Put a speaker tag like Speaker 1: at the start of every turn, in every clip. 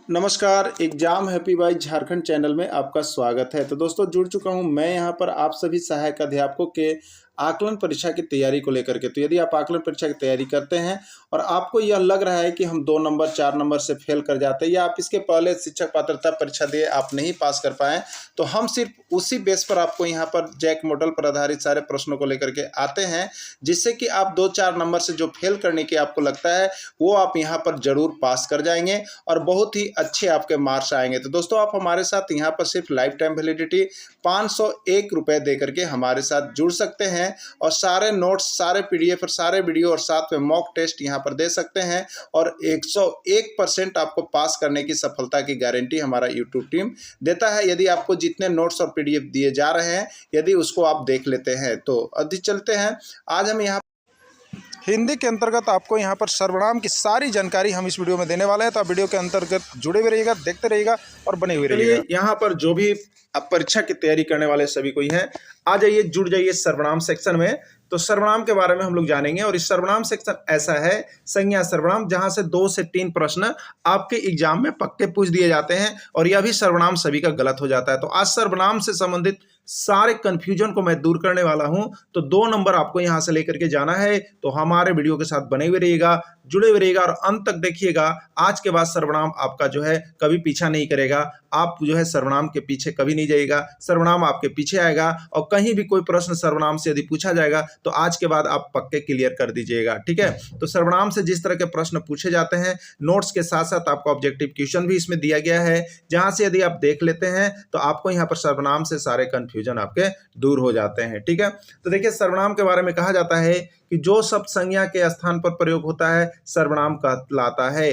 Speaker 1: नमस्कार। Exam happy by Jharkhand channel में आपका स्वागत है। तो दोस्तों जुड़ चुका हूं मैं यहां पर आप सभी सहायक अध्यापकों के आकलन परीक्षा की तैयारी को लेकर के। तो यदि आप आकलन परीक्षा की तैयारी करते हैं और आपको यह लग रहा है कि हम 2 नंबर 4 नंबर से फेल कर जाते हैं या आप इसके पहले शिक्षक पात्रता परीक्षा दिए आप नहीं पास कर पाए, तो हम सिर्फ उसी बेस पर आपको यहाँ पर जैक मॉडल पर आधारित सारे प्रश्नों को लेकर के आते हैं, जिससे कि आप 2-4 नंबर से जो फेल करने की आपको लगता है वो आप यहाँ पर जरूर पास कर जाएंगे और बहुत ही अच्छे आपके मार्क्स आएंगे। तो दोस्तों आप हमारे साथ यहाँ पर सिर्फ लाइफ टाइम वैलिडिटी 501 रुपये दे करके हमारे साथ जुड़ सकते हैं और सारे नोट्स, सारे पीडीएफ और सारे वीडियो और साथ में मॉक टेस्ट यहाँ पर दे सकते हैं और 101% आपको पास करने की सफलता की गारंटी हमारा यूट्यूब टीम देता है, यदि आपको जितने नोट्स और पीडीएफ दिए जा रहे हैं यदि उसको आप देख लेते हैं। तो अभी चलते हैं। आज हम यहाँ हिंदी के अंतर्गत आपको यहाँ पर सर्वनाम की सारी जानकारी हम इस वीडियो में देने वाले हैं, तो आप वीडियो के अंतर्गत जुड़े हुए रहिएगा, देखते रहिएगा और बने हुए रहिएगा। यहाँ पर जो भी आप परीक्षा की तैयारी करने वाले सभी कोई हैं, आ जाइए, जुड़ जाइए सर्वनाम सेक्शन में। तो सर्वनाम के बारे में हम लोग जानेंगे और इस सर्वनाम सेक्शन ऐसा है संज्ञा सर्वनाम, जहां से 2 से 3 प्रश्न आपके एग्जाम में पक्के पूछ दिए जाते हैं और यह भी सर्वनाम सभी का गलत हो जाता है। तो आज सर्वनाम से संबंधित सारे कंफ्यूजन को मैं दूर करने वाला हूं, तो 2 नंबर आपको यहां से लेकर के जाना है। तो हमारे वीडियो के साथ बने हुए रहिएगा, जुड़े हुए रहिएगा और अंत तक देखिएगा। आज के बाद सर्वनाम आपका जो है कभी पीछा नहीं करेगा, आप जो है सर्वनाम के पीछे कभी नहीं जाइएगा, सर्वनाम आपके पीछे आएगा और कहीं भी कोई प्रश्न सर्वनाम से यदि पूछा जाएगा तो आज के बाद आप पक्के क्लियर कर दीजिएगा, ठीक है। तो सर्वनाम से जिस तरह के प्रश्न पूछे जाते हैं, नोट्स के साथ साथ आपको ऑब्जेक्टिव क्वेश्चन भी इसमें दिया गया है, जहां से यदि आप देख लेते हैं तो आपको यहाँ पर सर्वनाम से सारे कंफ्यूजन आपके दूर हो जाते हैं, ठीक है। तो देखिए सर्वनाम के बारे में कहा जाता है कि जो शब्द संज्ञा के स्थान पर प्रयोग होता है सर्वनाम कहलाता है।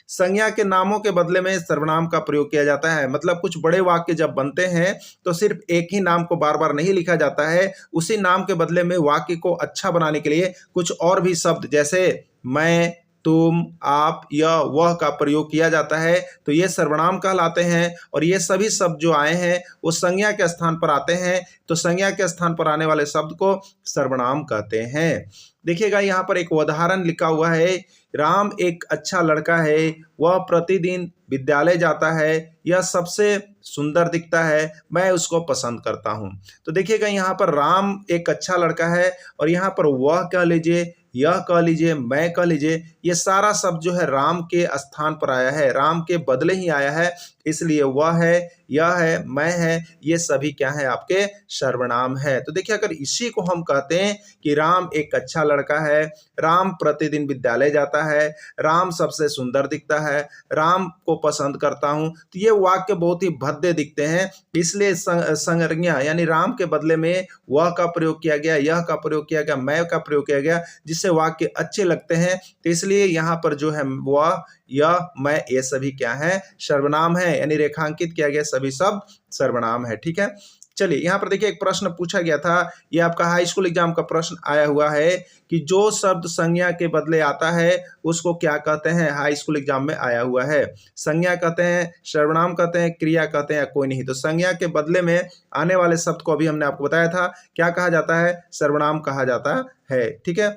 Speaker 1: संज्ञा के नामों के बदले में सर्वनाम का प्रयोग किया जाता है। मतलब कुछ बड़े वाक्य जब बनते हैं तो सिर्फ एक ही नाम को बार बार नहीं लिखा जाता है, उसी नाम के बदले में वाक्य को अच्छा बनाने के लिए कुछ और भी शब्द जैसे मैं, तुम, आप, यह, वह का प्रयोग किया जाता है। तो ये सर्वनाम कहलाते हैं और ये सभी शब्द जो आए हैं वो संज्ञा के स्थान पर आते हैं। तो संज्ञा के स्थान पर आने वाले शब्द को सर्वनाम कहते हैं। देखिएगा यहाँ पर एक उदाहरण लिखा हुआ है, राम एक अच्छा लड़का है, वह प्रतिदिन विद्यालय जाता है, यह सबसे सुंदर दिखता है, मैं उसको पसंद करता हूं। तो देखिएगा यहाँ पर राम एक अच्छा लड़का है और यहाँ पर वह कह लीजिए, यह कह लीजिए, मैं कह लीजिए, ये सारा शब्द जो है राम के स्थान पर आया है, राम के बदले ही आया है, इसलिए वह है, यह है, मैं है, ये सभी क्या है आपके सर्वनाम है। तो देखिए अगर इसी को हम कहते हैं कि राम एक अच्छा लड़का है, राम प्रतिदिन विद्यालय जाता है, राम सबसे सुंदर दिखता है, राम को पसंद करता हूं, तो ये वाक्य बहुत ही भद्दे दिखते हैं। इसलिए संज्ञा यानी राम के बदले में वह का प्रयोग किया गया, यह का प्रयोग किया गया, मैं का प्रयोग किया गया, जिससे वाक्य अच्छे लगते हैं। तो इसलिए यहाँ पर जो है वह, यह, मैं, ये सभी क्या है सर्वनाम है, यानी रेखांकित किया गया सभी शब्द सर्वनाम है, ठीक है। चलिए यहाँ पर देखिए एक प्रश्न पूछा गया था, ये आपका हाई स्कूल एग्जाम का प्रश्न आया हुआ है कि जो शब्द संज्ञा के बदले आता है उसको क्या कहते हैं। हाई स्कूल एग्जाम में आया हुआ है, संज्ञा कहते हैं, सर्वनाम कहते हैं, क्रिया कहते हैं या कोई नहीं। तो संज्ञा के बदले में आने वाले शब्द को अभी हमने आपको बताया था क्या कहा जाता है, सर्वनाम कहा जाता है, ठीक है।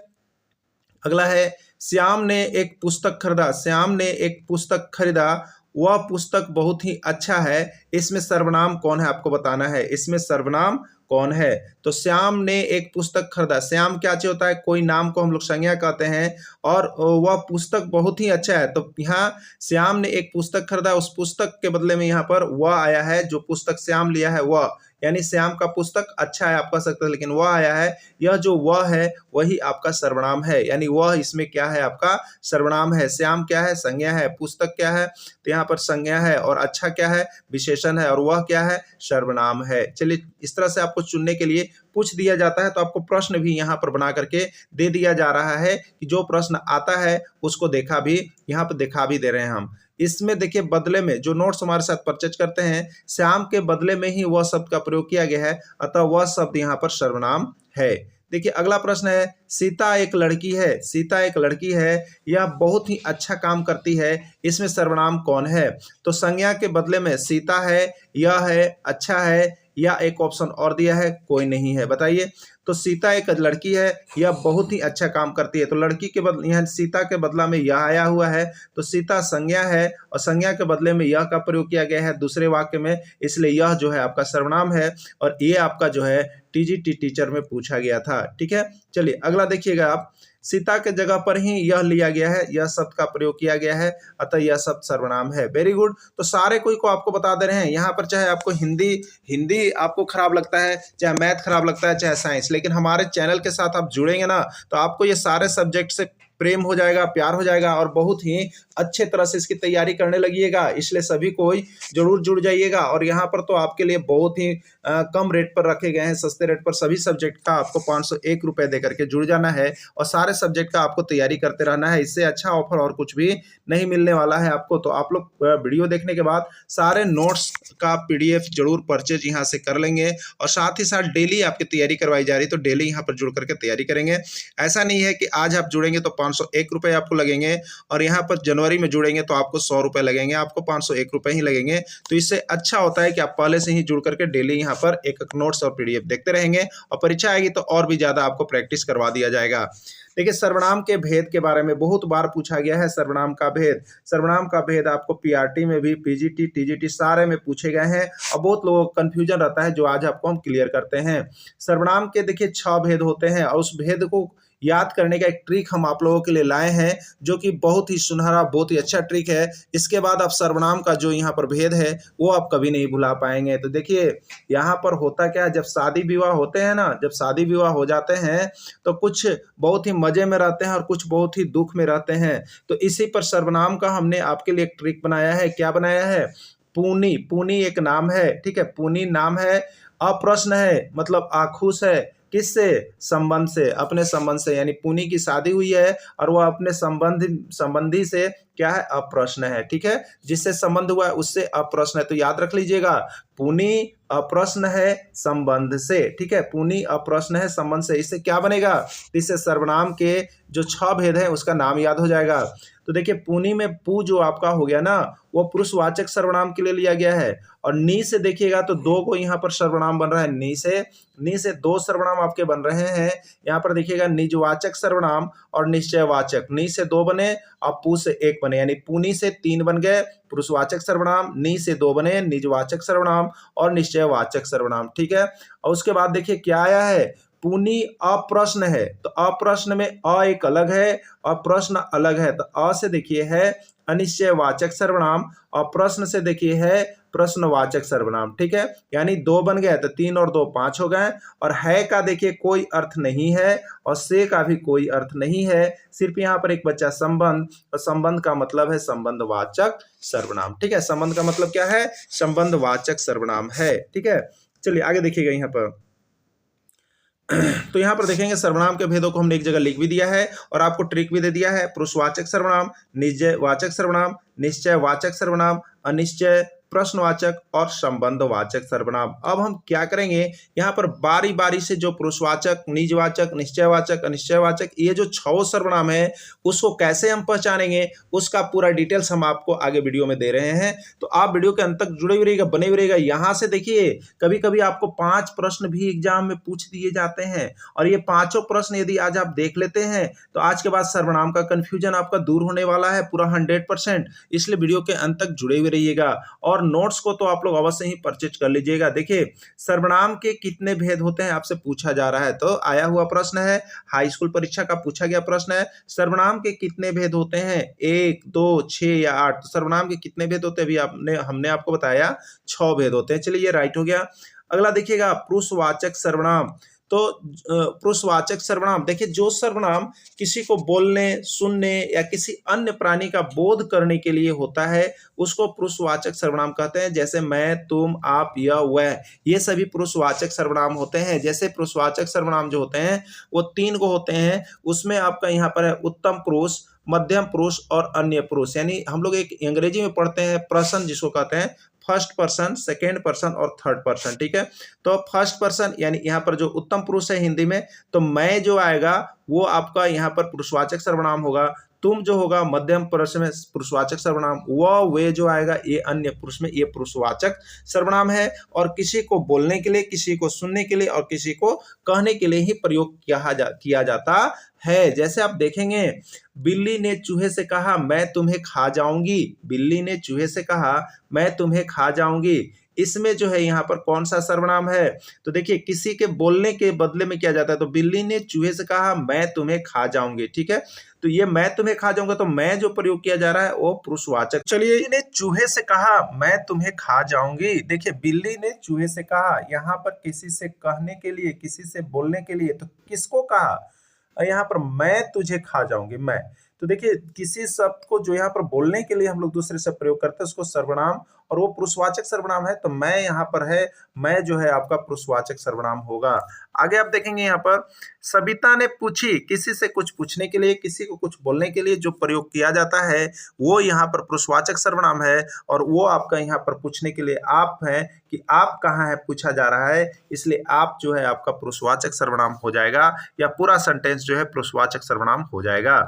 Speaker 1: अगला है, श्याम ने एक पुस्तक खरीदा, श्याम ने एक पुस्तक खरीदा, वह पुस्तक बहुत ही अच्छा है, इसमें सर्वनाम कौन है आपको बताना है, इसमें सर्वनाम कौन है। तो श्याम ने एक पुस्तक खरीदा, श्याम क्या चाहिए होता है, कोई नाम को हम लोग संज्ञा कहते हैं और वह पुस्तक बहुत ही अच्छा है। तो यहाँ श्याम ने एक पुस्तक खरीदा, उस पुस्तक के बदले में यहाँ पर वह आया है, जो पुस्तक श्याम लिया है वह, यानी श्याम का पुस्तक अच्छा है आप कह सकते हैं, लेकिन वह आया है, यह जो वह है वही आपका सर्वनाम है, यानी वह इसमें क्या है आपका सर्वनाम है। श्याम क्या है, संज्ञा है, पुस्तक क्या है, तो यहाँ पर संज्ञा है और अच्छा क्या है, विशेषण है और वह क्या है, सर्वनाम है। चलिए इस तरह से आपको चुनने के लिए पूछ दिया जाता है, तो आपको प्रश्न भी यहाँ पर बना करके दे दिया जा रहा है कि जो प्रश्न आता है उसको देखा भी, यहाँ पर दिखा भी दे रहे हैं हम। इसमें देखिए बदले में जो नोट्स हमारे साथ परचेज करते हैं, श्याम के बदले में ही वह शब्द का प्रयोग किया गया है, अतः वह शब्द यहाँ पर सर्वनाम है। देखिए अगला प्रश्न है, सीता एक लड़की है, सीता एक लड़की है, यह बहुत ही अच्छा काम करती है, इसमें सर्वनाम कौन है। तो संज्ञा के बदले में सीता है, यह है, अच्छा है, या एक ऑप्शन और दिया है, कोई नहीं है, बताइए। तो सीता एक लड़की है, यह बहुत ही अच्छा काम करती है। तो लड़की के बदले यहाँ सीता के बदला में यह आया हुआ है, तो सीता संज्ञा है और संज्ञा के बदले में यह का प्रयोग किया गया है दूसरे वाक्य में, इसलिए यह जो है आपका सर्वनाम है और ये आपका जो है टीजीटी टीचर में पूछा गया था। ठीक है, चलिए अगला देखिएगा आप। सीता के जगह पर ही यह लिया गया है, यह शब्द का प्रयोग किया गया है, अतः यह शब्द सर्वनाम है। Very good. तो सारे कोई को आपको बता दे रहे हैं यहाँ पर, चाहे आपको हिंदी आपको खराब लगता है, चाहे मैथ खराब लगता है, चाहे साइंस, लेकिन हमारे चैनल के साथ आप जुड़ेंगे ना तो आपको ये सारे सब्जेक्ट से प्रेम हो जाएगा, प्यार हो जाएगा और बहुत ही अच्छे तरह से इसकी तैयारी करने लगिएगा। इसलिए सभी कोई जरूर जुड़ जाइएगा। और यहाँ पर तो आपके लिए बहुत ही कम रेट पर रखे गए हैं, सस्ते रेट पर सभी सब्जेक्ट का आपको 501 रुपये दे करके जुड़ जाना है और सारे सब्जेक्ट का आपको तैयारी करते रहना है। इससे अच्छा ऑफर और कुछ भी नहीं मिलने वाला है आपको। तो आप लोग वीडियो देखने के बाद सारे नोट्स का PDF जरूर परचेज यहाँ से कर लेंगे और साथ ही साथ डेली आपकी तैयारी करवाई जा रही, तो डेली यहाँ पर जुड़ करके तैयारी करेंगे। ऐसा नहीं है कि आज आप जुड़ेंगे तो 501 रुपये आपको लगेंगे और यहाँ पर जनवरी में जुड़ेंगे तो आपको 100 रुपये लगेंगे, आपको 501 रुपये ही लगेंगे। तो इससे अच्छा होता है कि आप पहले से ही जुड़ करके डेली यहाँ पर एक नोट्स और PDF देखते रहेंगे और परीक्षा आएगी तो और भी ज्यादा आपको प्रैक्टिस करवा दिया जाएगा। देखिए, सर्वनाम के भेद के बारे में बहुत बार पूछा गया है। सर्वनाम का भेद आपको PRT में भी, PGT TGT सारे में पूछे गए हैं और बहुत लोगों को कंफ्यूजन रहता है, जो आज आपको हम क्लियर करते हैं। सर्वनाम के देखिए 6 भेद होते हैं और उस भेद को याद करने का एक ट्रिक हम आप लोगों के लिए लाए हैं, जो कि बहुत ही सुनहरा, बहुत ही अच्छा ट्रिक है। इसके बाद आप सर्वनाम का जो यहाँ पर भेद है वो आप कभी नहीं भुला पाएंगे। तो देखिए यहाँ पर होता क्या है, जब शादी विवाह होते हैं ना, जब शादी विवाह हो जाते हैं तो कुछ बहुत ही मजे में रहते हैं और कुछ बहुत ही दुख में रहते हैं। तो इसी पर सर्वनाम का हमने आपके लिए एक ट्रिक बनाया है। क्या बनाया है? पूनी एक नाम है, ठीक है, पूनी नाम है। अप्रश्न है मतलब आखुश है, किससे? संबंध से, अपने संबंध से, यानी पुनी की शादी हुई है और वह अपने संबंधी से क्या है? अप्रश्न है, ठीक है, जिससे संबंध हुआ है उससे अप्रश्न है। तो याद रख लीजिएगा, पुनी अप्रश्न है संबंध से, ठीक है, पुनी अप्रश्न है संबंध से। इससे क्या बनेगा? इससे सर्वनाम के जो 6 भेद है उसका नाम याद हो जाएगा। तो देखिए, पुनी में पू जो आपका हो गया ना, वो पुरुषवाचक सर्वनाम के लिए लिया गया है और नी से देखिएगा तो 2 को यहाँ पर सर्वनाम बन रहा है। नी से 2 सर्वनाम आपके बन रहे हैं। यहाँ पर देखिएगा, निजवाचक सर्वनाम और निश्चयवाचक। नी से 2 बने और पू से 1 बने, यानी पुनी से 3 बन गए पुरुषवाचक सर्वनाम, नी से 2 बने निजवाचक सर्वनाम और निश्चयवाचक सर्वनाम, ठीक है। और उसके बाद देखिए क्या आया है? पुनी अप्रश्न है, तो अप्रश्न में अ एक अलग है और प्रश्न अलग है। तो अ से देखिए है अनिश्चयवाचक सर्वनाम और प्रश्न से देखिए है प्रश्नवाचक सर्वनाम, ठीक है, यानी 2 बन गए तो 3 और 2 5 हो गए। और है का देखिए कोई अर्थ नहीं है और से का भी कोई अर्थ नहीं है, सिर्फ यहाँ पर एक बच्चा संबंध, और संबंध का मतलब है संबंधवाचक सर्वनाम, ठीक है। संबंध का मतलब क्या है? संबंधवाचक सर्वनाम है, ठीक है। चलिए आगे देखिएगा यहाँ पर। तो यहाँ पर देखेंगे सर्वनाम के भेदों को हमने एक जगह लिख भी दिया है और आपको ट्रिक भी दे दिया है। पुरुषवाचक सर्वनाम, निजवाचक सर्वनाम, निश्चयवाचक सर्वनाम, अनिश्चय, प्रश्नवाचक और संबंधवाचक सर्वनाम। अब हम क्या करेंगे, यहाँ पर बारी बारी से जो पुरुषवाचक, निजवाचक, निश्चयवाचक, अनिश्चयवाचक, ये जो 6 सर्वनाम है उसको कैसे हम पहचानेंगे, उसका पूरा डिटेल्स हम आपको आगे वीडियो में दे रहे हैं। तो आप वीडियो के अंत तक जुड़े हुए रहिएगा, बने हुए रहिएगा। यहाँ से देखिए कभी कभी आपको 5 प्रश्न भी एग्जाम में पूछ दिए जाते हैं और ये 5 प्रश्न यदि आज आप देख लेते हैं तो आज के बाद सर्वनाम का कंफ्यूजन आपका दूर होने वाला है पूरा 100%। इसलिए वीडियो के अंत तक जुड़े हुए रहिएगा और नोट्स को तो आप लोग अवश्य ही परचेज कर लीजिएगा। देखिए, सर्वनाम के कितने भेद होते हैं आपसे पूछा जा रहा है, तो आया हुआ प्रश्न है, हाई स्कूल परीक्षा का पूछा गया प्रश्न है, सर्वनाम के कितने भेद होते हैं? 1, 2, 6 या 8? तो सर्वनाम के कितने भेद होते हैं अभी हमने आपको बताया 6 भेद होते हैं। चलिए ये राइट हो गया। अगला देखिएगा, पुरुषवाचक सर्वनाम। तो पुरुषवाचक सर्वनाम, देखिए जो सर्वनाम किसी को बोलने, सुनने या किसी अन्य प्राणी का बोध करने के लिए होता है उसको पुरुषवाचक सर्वनाम कहते हैं। जैसे मैं, तुम, आप, यह, वह, ये सभी पुरुषवाचक सर्वनाम होते हैं। जैसे पुरुषवाचक सर्वनाम जो होते हैं वो 3 को होते हैं, उसमें आपका यहाँ पर है उत्तम पुरुष, मध्यम पुरुष और अन्य पुरुष। यानी हम लोग एक अंग्रेजी में पढ़ते हैं पर्सन जिसको कहते हैं फर्स्ट पर्सन, सेकेंड पर्सन और थर्ड पर्सन, ठीक है। तो फर्स्ट पर्सन यानी यहाँ पर जो उत्तम पुरुष है हिंदी में, तो मैं जो आएगा वो आपका यहाँ पर पुरुषवाचक सर्वनाम होगा। तुम जो होगा मध्यम पुरुष में पुरुषवाचक सर्वनाम, वह वे जो आएगा ये अन्य पुरुष में ये पुरुषवाचक सर्वनाम है। और किसी को बोलने के लिए, किसी को सुनने के लिए और किसी को कहने के लिए ही प्रयोग किया जाता है। जैसे आप देखेंगे, बिल्ली ने चूहे से कहा मैं तुम्हें खा जाऊंगी, बिल्ली ने चूहे से कहा मैं तुम्हें खा जाऊंगी, इसमें जो है यहाँ पर कौन सा सर्वनाम है? तो देखिए, किसी के बोलने के बदले में किया जाता है। तो बिल्ली ने चूहे से कहा मैं तुम्हें खा जाऊंगी, ठीक है। तो ये मैं तुम्हें खा जाऊंगा, तो मैं जो प्रयोग किया जा रहा है वो पुरुषवाचक। चलिए, बिल्ली ने चूहे से कहा मैं तुम्हें खा जाऊंगी। देखिए, बिल्ली ने चूहे से कहा, यहाँ पर किसी से कहने के लिए, किसी से बोलने के लिए, तो किसको कहा? यहाँ पर मैं तुझे खा जाऊंगी, मैं। तो देखिए, किसी शब्द को जो यहाँ पर बोलने के लिए हम लोग दूसरे से प्रयोग करते हैं उसको सर्वनाम, और वो पुरुषवाचक सर्वनाम है। तो मैं यहाँ पर है, मैं जो है आपका पुरुषवाचक सर्वनाम होगा। आगे आप देखेंगे यहाँ पर, सविता ने पूछी, किसी से कुछ पूछने के लिए, किसी को कुछ बोलने के लिए जो प्रयोग किया जाता है वो यहाँ पर पुरुषवाचक सर्वनाम है। और वो आपका यहाँ पर पूछने के लिए आप है कि आप कहाँ है पूछा जा रहा है, इसलिए आप जो है आपका पुरुषवाचक सर्वनाम हो जाएगा, या पूरा सेंटेंस जो है पुरुषवाचक सर्वनाम हो जाएगा।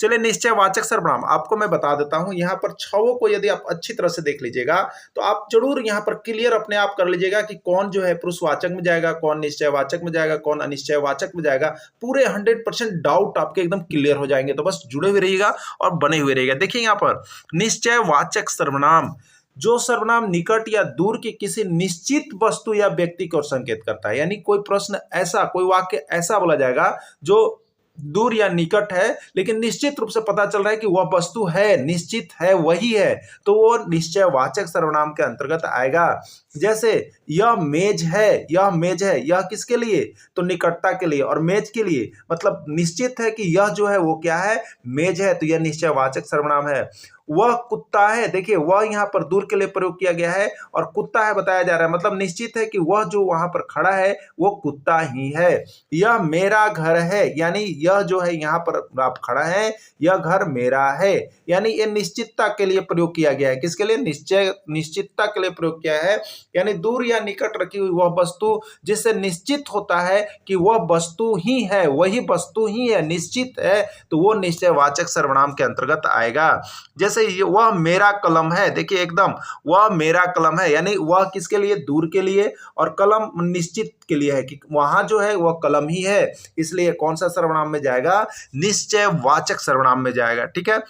Speaker 1: चलिए, निश्चयवाचक सर्वनाम आपको मैं बता देता हूं। यहाँ पर छवों को यदि आप अच्छी तरह से देख लीजिएगा तो आप जरूर यहाँ पर क्लियर अपने आप कर लीजिएगा कि कौन जो है पुरुषवाचक में जाएगा, कौन निश्चयवाचक में जाएगा, कौन अनिश्चयवाचक में जाएगा। पूरे 100% डाउट आपके एकदम क्लियर हो जाएंगे। तो बस जुड़े हुए रहिएगा और बने हुए रहिएगा। देखिए, यहाँ पर निश्चयवाचक सर्वनाम, जो सर्वनाम निकट या दूर की किसी निश्चित वस्तु या व्यक्ति को संकेत करता है। यानी कोई प्रश्न ऐसा, कोई वाक्य ऐसा बोला जाएगा जो दूर या निकट है, लेकिन निश्चित रूप से पता चल रहा है कि वह वस्तु है, निश्चित है, वही है, तो वो निश्चयवाचक सर्वनाम के अंतर्गत आएगा। जैसे यह मेज है, यह मेज है, यह किसके लिए? तो निकटता के लिए। और मेज के लिए मतलब निश्चित है कि यह जो है वो क्या है? मेज है, तो यह निश्चयवाचक सर्वनाम है। वह कुत्ता है, देखिए वह यहाँ पर दूर के लिए प्रयोग किया गया है और कुत्ता है बताया जा रहा है, मतलब निश्चित है कि वह जो वहां पर खड़ा है वो कुत्ता ही है। यह मेरा घर है, यानी यह जो है यहाँ पर आप खड़ा है, यह घर मेरा है, यानी ये निश्चितता के लिए प्रयोग किया गया है। किसके लिए? निश्चितता के लिए प्रयोग किया है। यानी दूर या निकट रखी हुई वह वस्तु जिससे निश्चित होता है कि वह वस्तु ही है, वही वस्तु ही है, निश्चित है, तो वो निश्चयवाचक सर्वनाम के अंतर्गत आएगा। जैसे वह मेरा कलम है, देखिए एकदम वह मेरा कलम है, यानी वह किसके लिए? दूर के लिए, और कलम निश्चित के लिए है कि वहां जो है वह कलम ही है, इसलिए कौन सा सर्वनाम में जाएगा? निश्चयवाचक सर्वनाम में जाएगा। ठीक है,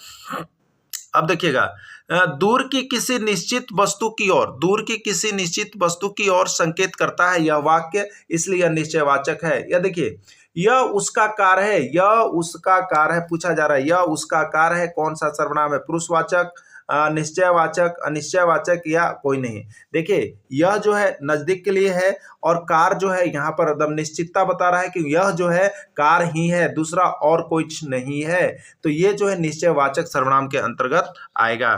Speaker 1: अब देखिएगा, दूर की किसी निश्चित वस्तु की ओर, दूर की किसी निश्चित वस्तु की ओर संकेत करता है यह वाक्य, इसलिए यह निश्चयवाचक है। या देखिए, यह उसका कार है, यह उसका कार है, पूछा जा रहा है यह उसका कार है, कौन सा सर्वनाम है? पुरुषवाचक, निश्चयवाचक, अनिश्चयवाचक, या कोई नहीं। देखिए, यह जो है नजदीक के लिए है, और कार जो है यहाँ पर एकदम निश्चितता बता रहा है कि यह जो है कार ही है, दूसरा और कुछ नहीं है, तो ये जो है निश्चयवाचक सर्वनाम के अंतर्गत आएगा।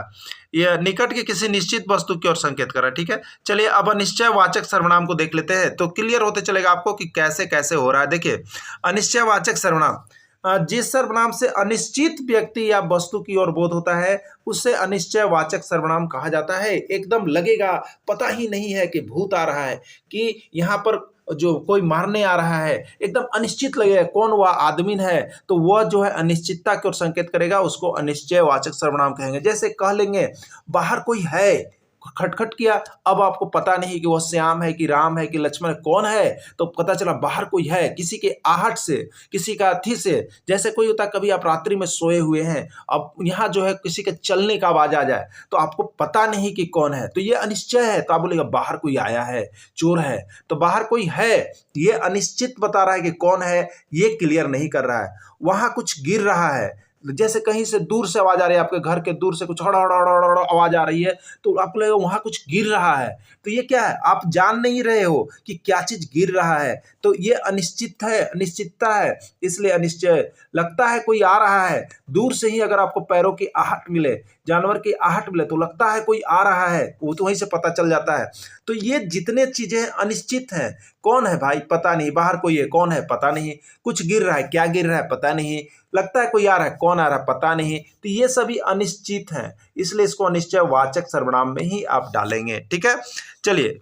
Speaker 1: यह निकट के किसी निश्चित वस्तु की ओर संकेत कर रहा है। ठीक है, चलिए अब अनिश्चयवाचक सर्वनाम को देख लेते हैं, तो क्लियर होते चलेगा आपको कि कैसे कैसे हो रहा है। देखिए, अनिश्चयवाचक सर्वनाम, जिस सर्वनाम से अनिश्चित व्यक्ति या वस्तु की ओर बोध होता है उससे अनिश्चयवाचक सर्वनाम कहा जाता है। एकदम लगेगा, पता ही नहीं है कि भूत आ रहा है, कि यहाँ पर जो कोई मारने आ रहा है, एकदम अनिश्चित लगेगा कौन वह आदमी है, तो वह जो है अनिश्चितता की ओर संकेत करेगा, उसको अनिश्चयवाचक सर्वनाम कहेंगे। जैसे कह लेंगे बाहर कोई है, खटखट किया, अब आपको पता नहीं कि वह श्याम है कि राम है कि लक्ष्मण है, कौन है, तो पता चला बाहर कोई है, किसी के आहट से, किसी का अथी से। जैसे कोई होता है, कभी आप रात्रि में सोए हुए हैं, अब यहाँ जो है किसी के चलने का आवाज आ जाए तो आपको पता नहीं कि कौन है, तो ये अनिश्चय है, तो आप बोलेगा बाहर कोई आया है, चोर है, तो बाहर कोई है, ये अनिश्चित बता रहा है कि कौन है, ये क्लियर नहीं कर रहा है। वहां कुछ गिर रहा है, जैसे कहीं से दूर से आवाज आ रही है, आपके घर के दूर से कुछ हड़ हड़ हड़ हड़ आवाज आ रही है, तो आपको लगेगा वहां कुछ गिर रहा है, तो ये क्या है? आप जान नहीं रहे हो कि क्या चीज गिर रहा है, तो ये अनिश्चित है, अनिश्चितता है, इसलिए अनिश्चय। लगता है कोई आ रहा है, दूर से ही अगर आपको पैरों की आहट मिले, जानवर की आहट मिले, तो लगता है कोई आ रहा है, वो तो वहीं से पता चल जाता है। तो ये जितने चीजें अनिश्चित हैं, कौन है भाई पता नहीं, बाहर कोई है कौन है पता नहीं, कुछ गिर रहा है, क्या गिर रहा है पता नहीं, लगता है कोई आ रहा है, कौन आ रहा है पता नहीं, तो ये सभी अनिश्चित हैं, इसलिए इसको अनिश्चयवाचक सर्वनाम में ही आप डालेंगे। ठीक है, चलिए,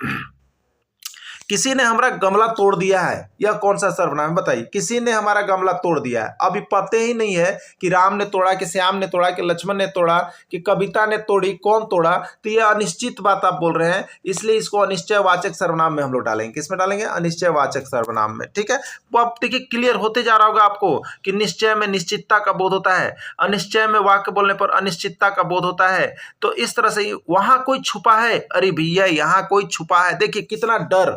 Speaker 1: किसी ने हमारा गमला तोड़ दिया है, यह कौन सा सर्वनाम है बताइए। किसी ने हमारा गमला तोड़ दिया है, अभी पता ही नहीं है कि राम ने तोड़ा, कि श्याम ने तोड़ा, कि लक्ष्मण ने तोड़ा, कि कविता ने तोड़ी, कौन तोड़ा, तो यह अनिश्चित बात आप बोल रहे हैं, इसलिए इसको अनिश्चयवाचक सर्वनाम में हम लोग डालेंगे। किसमें डालेंगे? अनिश्चयवाचक सर्वनाम में। ठीक है, वो अब देखिए क्लियर होते जा रहा होगा आपको कि निश्चय में निश्चितता का बोध होता है, अनिश्चय में वाक्य बोलने पर अनिश्चितता का बोध होता है। तो इस तरह से वहां कोई छुपा है, अरे भैया यहाँ कोई छुपा है, देखिए कितना डर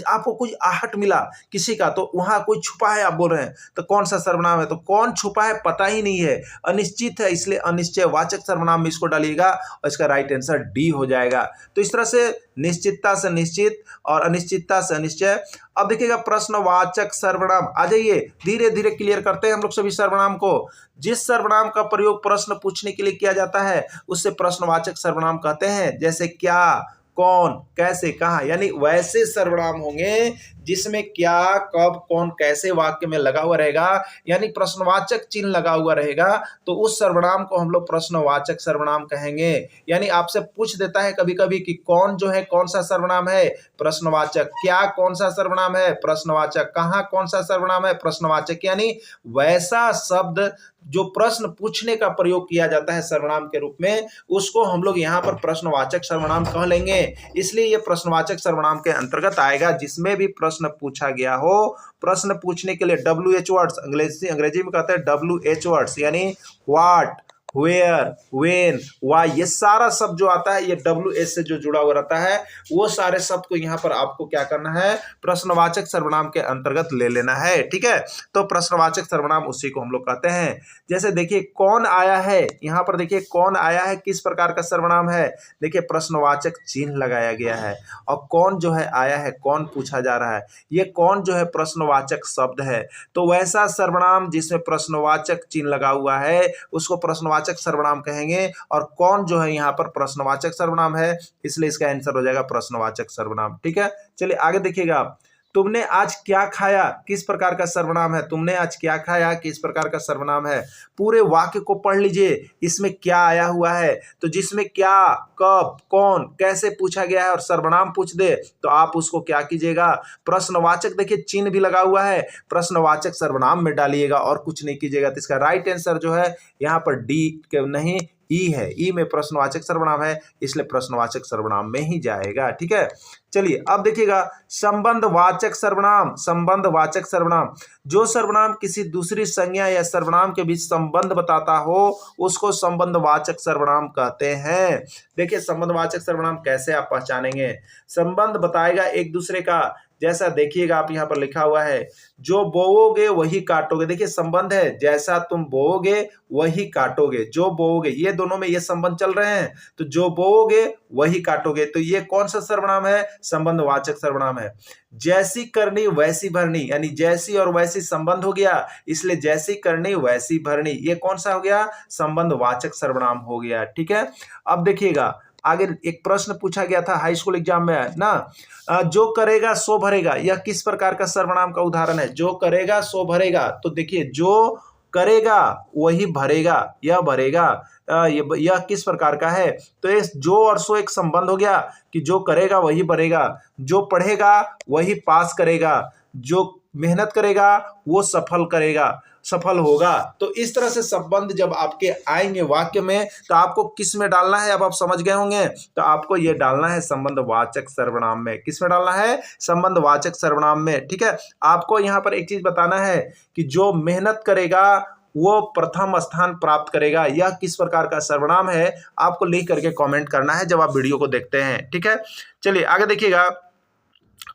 Speaker 1: आपको कोई आहट मिला किसी का, तो वहां कोई छुपा है आप बोल रहे हैं, तो कौन सा सर्वनाम है? तो कौन छुपा है पता ही नहीं है, अनिश्चित है, इसलिए अनिश्चयवाचक सर्वनाम में इसको डालिएगा और इसका राइट आंसर डी हो जाएगा। तो इस तरह से निश्चितता से निश्चित और अनिश्चितता से अनिश्चय। अब देखिएगा प्रश्नवाचक सर्वनाम, आ जाइए धीरे धीरे क्लियर करते हैं हम लोग सभी सर्वनाम को। जिस सर्वनाम का प्रयोग प्रश्न पूछने के लिए किया जाता है उससे प्रश्नवाचक सर्वनाम कहते हैं, जैसे क्या, कौन, कैसे, कहां, यानी वैसे सर्वनाम होंगे जिसमें क्या, कब, कौन, कैसे वाक्य में लगा हुआ रहेगा, यानी प्रश्नवाचक चिन्ह लगा हुआ रहेगा, तो उस सर्वनाम को हम लोग प्रश्नवाचक सर्वनाम कहेंगे। यानी आपसे पूछ देता है कभी कभी कि कौन जो है कौन सा सर्वनाम है, प्रश्नवाचक, क्या कौन सा सर्वनाम है, प्रश्नवाचक, कहां कौन सा सर्वनाम है, प्रश्नवाचक, यानी वैसा शब्द जो प्रश्न पूछने का प्रयोग किया जाता है सर्वनाम के रूप में, उसको हम लोग यहाँ पर प्रश्नवाचक सर्वनाम कह लेंगे। इसलिए ये प्रश्नवाचक सर्वनाम के अंतर्गत आएगा जिसमें भी प्रश्न पूछा गया हो। प्रश्न पूछने के लिए WH वर्ड्स, अंग्रेजी में कहते हैं WH वर्ड्स, यानी व्हाट, वेयर, वेन, वाई, ये सारा शब्द जो आता है ये WH से जो जुड़ा हुआ रहता है, वो सारे शब्द को यहाँ पर आपको क्या करना है, प्रश्नवाचक सर्वनाम के अंतर्गत ले लेना है। ठीक है, तो प्रश्नवाचक सर्वनाम उसी को हम लोग कहते हैं। जैसे देखिए कौन आया है, यहाँ पर देखिए कौन आया है किस प्रकार का सर्वनाम है, देखिए प्रश्नवाचक चिन्ह लगाया गया है, और कौन जो है आया है, कौन पूछा जा रहा है, ये कौन जो है प्रश्नवाचक शब्द है। तो वैसा सर्वनाम जिसमें प्रश्नवाचक चिन्ह लगा हुआ है उसको प्रश्नवाचक सर्वनाम कहेंगे, और कौन जो है यहाँ पर प्रश्नवाचक सर्वनाम है, इसलिए इसका आंसर हो जाएगा प्रश्नवाचक सर्वनाम। ठीक है, चलिए आगे देखिएगा। तुमने आज क्या खाया किस प्रकार का सर्वनाम है, तुमने आज क्या खाया किस प्रकार का सर्वनाम है। पूरे वाक्य को पढ़ लीजिए, इसमें क्या आया हुआ है, तो जिसमें क्या, कब, कौन, कैसे पूछा गया है और सर्वनाम पूछ दे तो आप उसको क्या कीजिएगा, प्रश्नवाचक, देखिए चिन्ह भी लगा हुआ है, प्रश्नवाचक सर्वनाम में डालिएगा और कुछ नहीं कीजिएगा। तो इसका राइट आंसर जो है यहाँ पर डी के नहीं ई है, ई में प्रश्नवाचक सर्वनाम है, इसलिए प्रश्नवाचक सर्वनाम में ही जाएगा। ठीक है, चलिए अब देखिएगा संबंधवाचक सर्वनाम। संबंधवाचक सर्वनाम, जो सर्वनाम किसी दूसरी संज्ञा या सर्वनाम के बीच संबंध बताता हो उसको संबंधवाचक सर्वनाम कहते हैं। देखिए संबंधवाचक सर्वनाम कैसे आप पहचानेंगे, संबंध बताएगा एक दूसरे का, जैसा देखिएगा आप यहाँ पर लिखा हुआ है, जो बोओगे वही काटोगे, देखिए संबंध है, जैसा तुम बोओगे वही काटोगे, जो बोओगे, ये दोनों में ये संबंध चल रहे हैं, तो जो बोओगे वही काटोगे, तो ये कौन सा सर्वनाम है, संबंधवाचक सर्वनाम है। जैसी करनी वैसी भरनी, यानी जैसी और वैसी संबंध हो गया, इसलिए जैसी करनी वैसी भरनी, ये कौन सा हो गया, संबंधवाचक सर्वनाम हो गया। ठीक है, अब देखिएगा आगे एक प्रश्न पूछा गया था हाई स्कूल एग्जाम में ना, जो करेगा सो भरेगा, यह किस प्रकार का सर्वनाम का उदाहरण है, जो करेगा सो भरेगा। तो देखिए जो करेगा वही भरेगा, यह भरेगा, यह किस प्रकार का है, तो इस जो और सो एक संबंध हो गया कि जो करेगा वही भरेगा, जो पढ़ेगा वही पास करेगा, जो मेहनत करेगा वो सफल होगा। तो इस तरह से संबंध जब आपके आएंगे वाक्य में तो आपको किस में डालना है, अब आप समझ गए होंगे, तो आपको ये डालना है संबंधवाचक सर्वनाम में। किस में डालना है, संबंधवाचक सर्वनाम में। ठीक है, आपको यहाँ पर एक चीज बताना है कि जो मेहनत करेगा वो प्रथम स्थान प्राप्त करेगा, यह किस प्रकार का सर्वनाम है आपको लिख करके कमेंट करना है जब आप वीडियो को देखते हैं। ठीक है, चलिए आगे देखिएगा,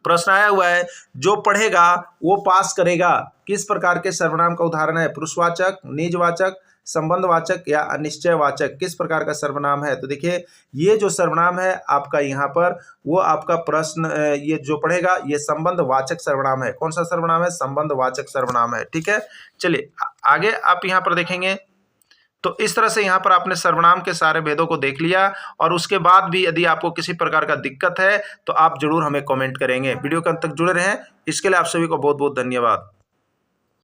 Speaker 1: प्रश्न आया हुआ है, जो पढ़ेगा वो पास करेगा, किस प्रकार के सर्वनाम का उदाहरण है, पुरुषवाचक, निजवाचक, संबंधवाचक या अनिश्चयवाचक, किस प्रकार का सर्वनाम है। तो देखिए ये जो सर्वनाम है आपका यहाँ पर वो आपका प्रश्न, ये जो पढ़ेगा ये संबंधवाचक सर्वनाम है। कौन सा सर्वनाम है, संबंधवाचक सर्वनाम है। ठीक है, चलिए आगे आप यहाँ पर देखेंगे, तो इस तरह से यहाँ पर आपने सर्वनाम के सारे भेदों को देख लिया, और उसके बाद भी यदि आपको किसी प्रकार का दिक्कत है तो आप जरूर हमें कमेंट करेंगे। वीडियो के अंत तक जुड़े रहें, इसके लिए आप सभी को बहुत बहुत धन्यवाद।